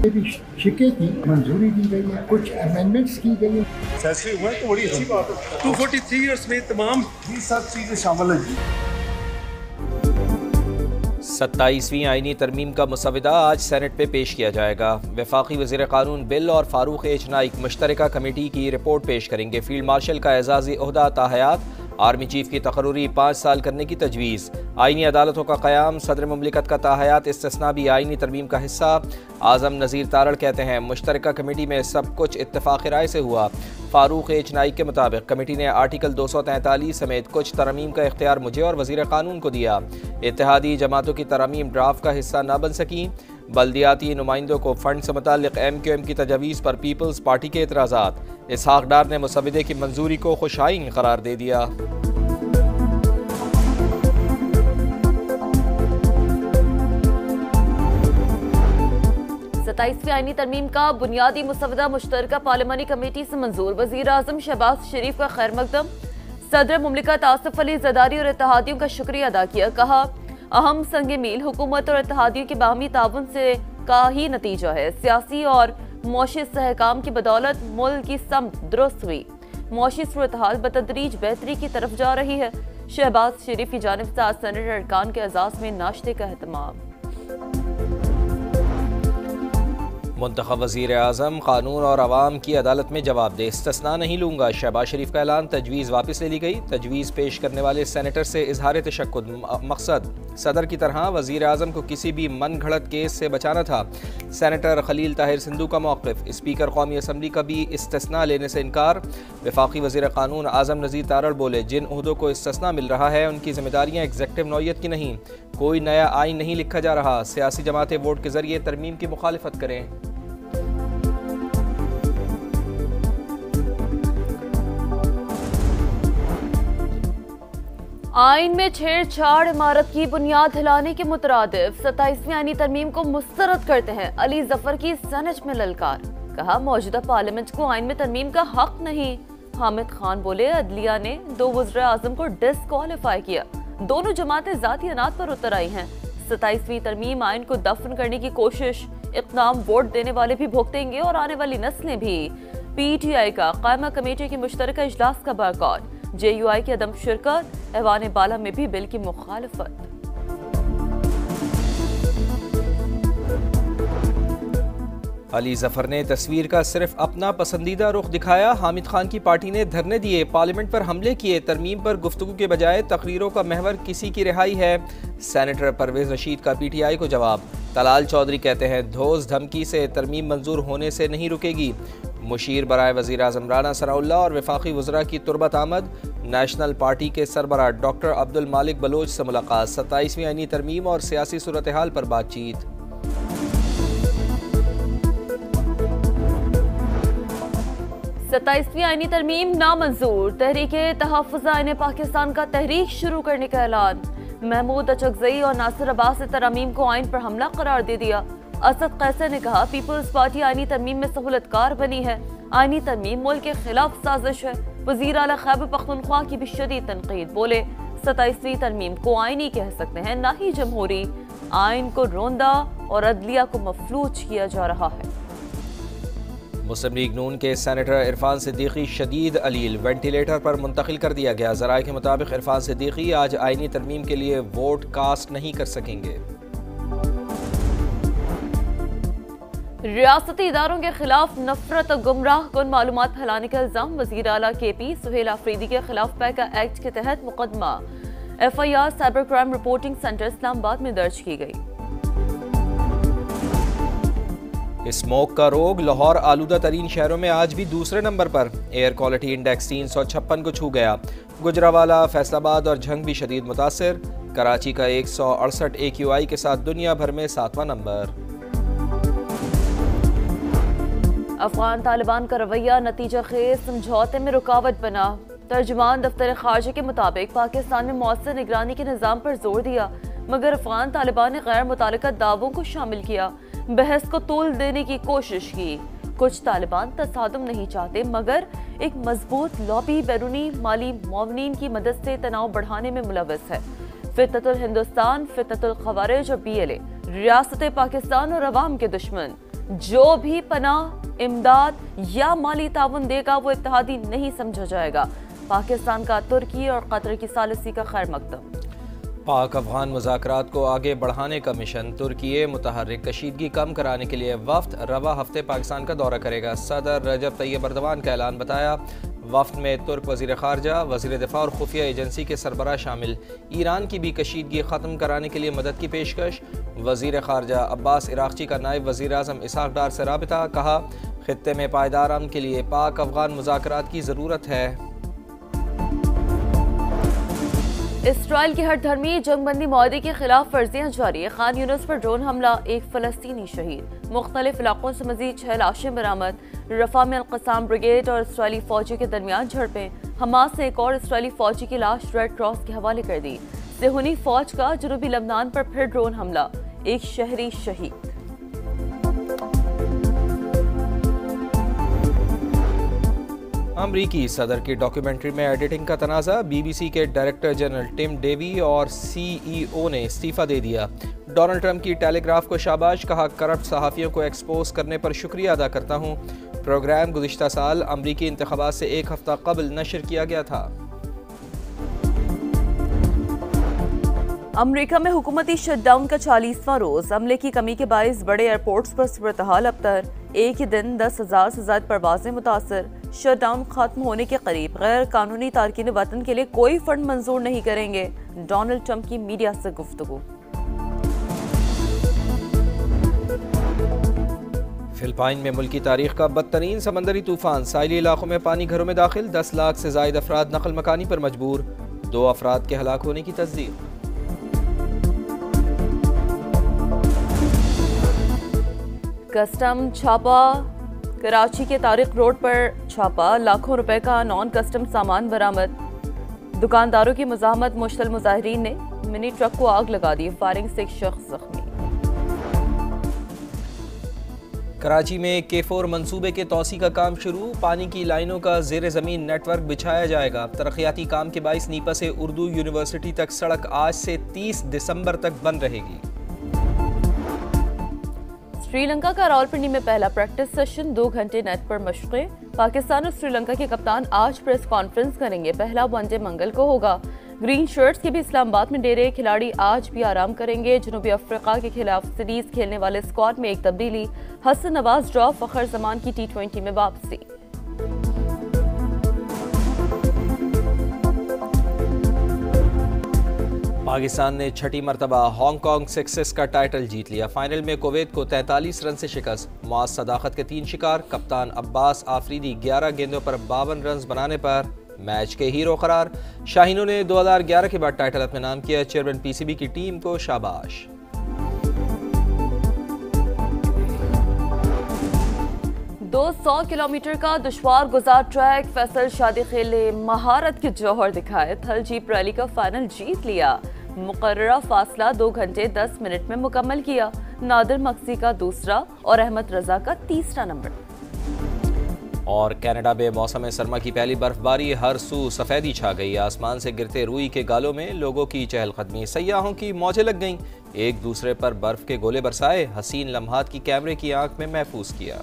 में भी शिकें थी, मंजूरी दी गई है, कुछ अमेंडमेंट्स की गई है। फैसले हुए तो बड़ी अच्छी बात है। 243 ईयर्स में तमाम ये सब चीज़ें शामिल हैं। 27वीं आईनी तरमीम का मुसविदा आज सेनेट पे पेश किया जाएगा। वफाकी वज़ीर क़ानून बिल और फ़ारूक एच नाइक मुश्तरका कमेटी की रिपोर्ट पेश करेंगे। फील्ड मार्शल का एजाज़ी ओहदा ताहयात, आर्मी चीफ की तकर्रुरी 5 साल करने की तजवीज़, आईनी अदालतों का क़याम, सदर मुमलिकत का ताहयात इस्तिस्ना भी आईनी तरमीम का हिस्सा। आज़म नज़ीर तारड़ कहते हैं मुश्तरका कमेटी में सब कुछ इत्तफ़ाक़ राय से हुआ। फ़ारूक एच नाइक के मुताबिक कमेटी ने आर्टिकल 243 समेत कुछ तरमीम का इख्तियार मुझे और वज़ीर क़ानून को दिया। इत्तेहादी जमातों की तरमीम ड्राफ्ट का हिस्सा न बन सकी। बल्दियाती नुमाइंदों को फ़ंड से मुताल्लिक़ MQM की तजवीज़ पर पीपल्स पार्टी के एतराज़ात। इसहाक़ डार ने मुसविदे की मंजूरी को खुशाइन करार दे दिया। 27वीं आईनी तरमीम का बुनियादी मुसवदा मुश्तरका पार्लिमानी कमेटी से मंजूर। वज़ीर आज़म शहबाज शरीफ का खैर मकदम, सदर मुमलिकत आसिफ अली ज़रदारी और इत्तेहादियों का शुक्रिया अदा किया। कहा अहम संग मील हुकूमत और इत्तेहादियों के बाहमी ताउन से का ही नतीजा है। सियासी और मौशी सहकाम की बदौलत मुल्क की समत दुरुस्त हुई। मौशी सूरत हाल बतदरीज बेहतरी की तरफ जा रही है। शहबाज शरीफ की जानिब से आज सेनेट अरकान के एजाज़ में नाश्ते का एहतमाम। मुंतखब वज़ीर आज़म कानून और अवाम की अदालत में जवाब दे, इस्तिस्ना नहीं लूँगा। शहबाज शरीफ का ऐलान, तजवीज़ वापस ले ली गई। तजवीज़ पेश करने वाले सेनेटर से इजहार तशक्कुद, मकसद सदर की तरह वज़ीर आज़म को किसी भी मन घड़त केस से बचाना था। सेनेटर खलील ताहिर सिंधु का मौक़िफ़, स्पीकर कौमी असम्बली का भी इस्तिस्ना लेने से इनकार। वफाकी वज़ीर क़ानून आज़म नज़ीर तारड़ बोले जिन उहदों को इस्तिस्ना मिल रहा है उनकी ज़िम्मेदारियाँ एग्जेक्टिव नौयत की नहीं, कोई नया आइन नहीं लिखा जा रहा। सियासी जमातें वोट के ज़रिए तरमीम की मुखालिफत करें। आइन में छेड़छाड़ इमारत की बुनियाद हिलाने के मुतरादिफ 27वीं आईनी तरमीम को मुस्तरद करते हैं। अली जफर की सेनेट में ललकार, कहा मौजूदा पार्लियामेंट को आइन में तरमीम का हक नहीं। हामिद खान बोले अदलिया ने 2 वज़ीर आज़म को डिस्क्वालीफाई किया। दोनों जमातें जाती अनाज पर उतर आई हैं। 27वीं तरमीम आइन को दफन करने की कोशिश, इक़दाम वोट देने वाले भी भुगतेंगे और आने वाली नस्लें भी। PTI का कायमा कमेटी की मुश्तरका इजलास का बायकॉट, JUI की अदम शिरकत, ऐवान बाला में भी बिल की मुखालफत। अली जफर ने तस्वीर का सिर्फ अपना पसंदीदा रुख दिखाया। हामिद खान की पार्टी ने धरने दिए, पार्लियामेंट पर हमले किए। तरमीम पर गुफ्तगू के बजाय तकरीरों का महवर किसी की रिहाई है। सेनेटर परवेज रशीद का PTI को जवाब। तलाल चौधरी कहते हैं धोस धमकी से तरमीम मंजूर होने से नहीं रुकेगी। मुशीर बराए वज़ीर आज़म राना सनाउल्लाह और वफाकी वज़रा की तुरबत आमद। नेशनल पार्टी के सरबराह डॉक्टर अब्दुल मालिक बलोच से मुलाकात। 27वीं आईनी तरमीम और सियासी सूरत हाल पर बातचीत। सत्ताईसवीं आईनी तरमीम नामंजूर। तहरीके तहफ़्फ़ुज़ आईन पाकिस्तान का तहरीक शुरू करने का ऐलान। महमूद अचकज़ई और नासिर अब्बास ने तरमीम को आइन पर हमला करार दे दिया। असद कैसर ने कहा पीपल्स पार्टी आईनी तरमीम में सहूलतकार बनी है। आईनी तरमीम मुल्क के खिलाफ साजिश है। वज़ीर आला खैबर पख्तूनख्वा की भी शदीद तनकीद, बोले 27वीं तरमीम को आईनी कह सकते हैं ना ही जमहूरी। आइन को रोंदा और अदलिया को मफलूज किया जा रहा है। मुस्लिम लीग नून के सेनेटर इरफान सिद्दीकी शदीद अलील, वेंटिलेटर पर मुंतकिल कर दिया गया। ज़राए के मुताबिक इरफान सिद्दीकी आज आईनी तरमीम के लिए वोट कास्ट नहीं कर सकेंगे। रियासती इदारों के खिलाफ नफरत और गुमराह कुन मालूमात फैलाने का इल्जाम। वज़ीर आला KP सुहेल आफरीदी के खिलाफ पैका एक्ट के तहत मुकदमा FIR cyber crime reporting centre Islamabad में दर्ज की गई। स्मोक का रोग लाहौर आलूदा तरीन शहरों में आज भी दूसरे नंबर पर। एयर क्वालिटी इंडेक्स 356 को छू गया। गुजरावाला, फैसलाबाद और झंग भी शदीद मुतासिर। कराची का 168 AQI के साथ दुनिया भर में 7वां नंबर। अफगान तालिबान का रवैया नतीजा खेज समझौते में रुकावट बना। तर्जुमान दफ्तर खारजा के मुताबिक पाकिस्तान में मौसर निगरानी के निज़ाम पर जोर दिया, मगर अफगान तालिबान ने गैर मुतालिका दावों को शामिल किया। बहस को तूल देने की कोशिश की। कुछ तालिबान तसादुम नहीं चाहते, मगर एक मजबूत लॉबी बैरूनी माली मुआवनीन की मदद से तनाव बढ़ाने में मुलव्वस है। फितनतुल हिंदुस्तान, फितनतुल खवारिज और BLA रियासत पाकिस्तान और अवाम के दुश्मन। जो भी पनाह, इमदाद या माली ताउन देगा वो इत्तेहादी नहीं समझा जाएगा। पाकिस्तान का तुर्की और कतर की सालिसी का खैर मकदम। पाक अफगान मुज़ाकरात को आगे बढ़ाने का मिशन तुर्की मुतहर्रिक कशीदगी कम कराने के लिए वफ्द रवा हफ्ते पाकिस्तान का दौरा करेगा। सदर रजब तैयब एर्दोगान का ऐलान बताया। वफ्द में तुर्क वज़ीर ख़ारजा, वज़ीर दिफ़ा और खुफिया एजेंसी के सरबराह शामिल। ईरान की भी कशीदगी ख़त्म कराने के लिए मदद की पेशकश। वज़ीर ख़ारजा अब्बास इराक़ची का नायब वज़ीर आज़म इसहाक़ डार से राबिता। कहा, ख़ित्ते में पायदार अमन के लिए पाक अफगान मुज़ाकरात की ज़रूरत है। इसराइल की हर धर्मी जंगबंदी मुआहदे की खिलाफ वर्जियां जारी है। खान यूनिस पर ड्रोन हमला, एक फ़लस्तीनी शहीद। मुख्तलिफ इलाकों से मजीद 6 लाशें बरामद। रफा में अल-क़स्साम ब्रिगेड और इसराइली फ़ौजी के दरमियान झड़पें। हमास ने एक और इसराइली फ़ौजी की लाश रेड क्रॉस के हवाले कर दी। सेहूनी फ़ौज का जनूबी लबनान पर फिर ड्रोन हमला, एक शहरी शहीद। अमरीकी सदर की डॉक्यूमेंट्री में एडिटिंग का तनाज़ा। BBC के डायरेक्टर जनरल टिम डेवी और CEO ने इस्तीफ़ा दे दिया। डोनाल्ड ट्रंप की टेलीग्राफ को शाबाश, कहा करप्ट सहाफ़ियों को एक्सपोज करने पर शुक्रिया अदा करता हूँ। प्रोग्राम गुज़िश्ता साल अमरीकी इंतख़ाबात से एक हफ़्ता कबल नशर किया गया था। अमेरिका में हुकूमती शटडाउन का 40वां रोज। अमले की कमी के बायस बड़े एयरपोर्ट्स पर सूरत-हाल अबतर। एक ही दिन 10,000 से ज्यादा परवाजें मुतासर। शटडाउन खत्म होने के करीब। गैर कानूनी तारकीन वतन के लिए कोई फंड मंजूर नहीं करेंगे। डोनाल्ड ट्रंप की मीडिया से गुफ्तगू। फिलिपाइन में मुल्की तारीख का बदतरीन समंदरी तूफान। साहिली इलाकों में पानी घरों में दाखिल। 10 लाख से जायद अफराद नकल मकानी पर मजबूर। 2 अफराद के हलाक होने की तस्दीक। कस्टम छापा। कराची के तारिक रोड पर छापा, लाखों रुपए का नॉन कस्टम सामान बरामद। दुकानदारों की मुजाहमत, मुश्तल मुजाहिरीन ने मिनी ट्रक को आग लगा दी। फायरिंग से एक शख्स जख्मी। कराची में K4 मंसूबे के तौसी का काम शुरू। पानी की लाइनों का ज़ेर ज़मीन नेटवर्क बिछाया जाएगा। तरक्याती काम के बाइस नीपा से उर्दू यूनिवर्सिटी तक सड़क आज से 30 दिसंबर तक बंद रहेगी। श्रीलंका का रावलपिंडी में पहला प्रैक्टिस सेशन, 2 घंटे नेट पर मशक़ें। पाकिस्तान और श्रीलंका के कप्तान आज प्रेस कॉन्फ्रेंस करेंगे। पहला वनडे मंगल को होगा। ग्रीन शर्ट्स के भी इस्लामाबाद में डेरे। खिलाड़ी आज भी आराम करेंगे। जनूबी अफ्रीका के खिलाफ सीरीज खेलने वाले स्क्वाड में एक तब्दीली। हसन नवाज ड्रॉ, फखर जमान की T20 में वापसी। पाकिस्तान ने छठी मरतबा हांगकांग सिक्सेस का टाइटल जीत लिया। फाइनल में कुवैत को 43 रन से शिकस्त। मुआज़ सदाकत के 3 शिकार। कप्तान अब्बास आफरीदी 11 गेंदों पर 52 रन बनाने पर मैच के हीरो करार। शाहीनों ने 2011 के बाद टाइटल अपने नाम किया। चेयरमैन PCB की टीम को शाबाश। दो 100 किलोमीटर का दुश्वार गुजार ट्रैक। फैसल शादी खेले महारत के जौहर दिखाए। थल जीप रैली का फाइनल जीत लिया। मुकर्ररा फासला 2 घंटे 10 मिनट में मुकम्मल किया। नादिर मक्सी का दूसरा और अहमद रजा का तीसरा नंबर। और कनाडा में मौसम सरमा की पहली बर्फबारी। हर सू सफेदी छा गई। आसमान से गिरते रुई के गालों में लोगों की चहलकदमी। सयाहों की मौजें लग गईं। एक दूसरे पर बर्फ के गोले बरसाए। हसीन लम्हात की कैमरे की आंख में महफूज किया।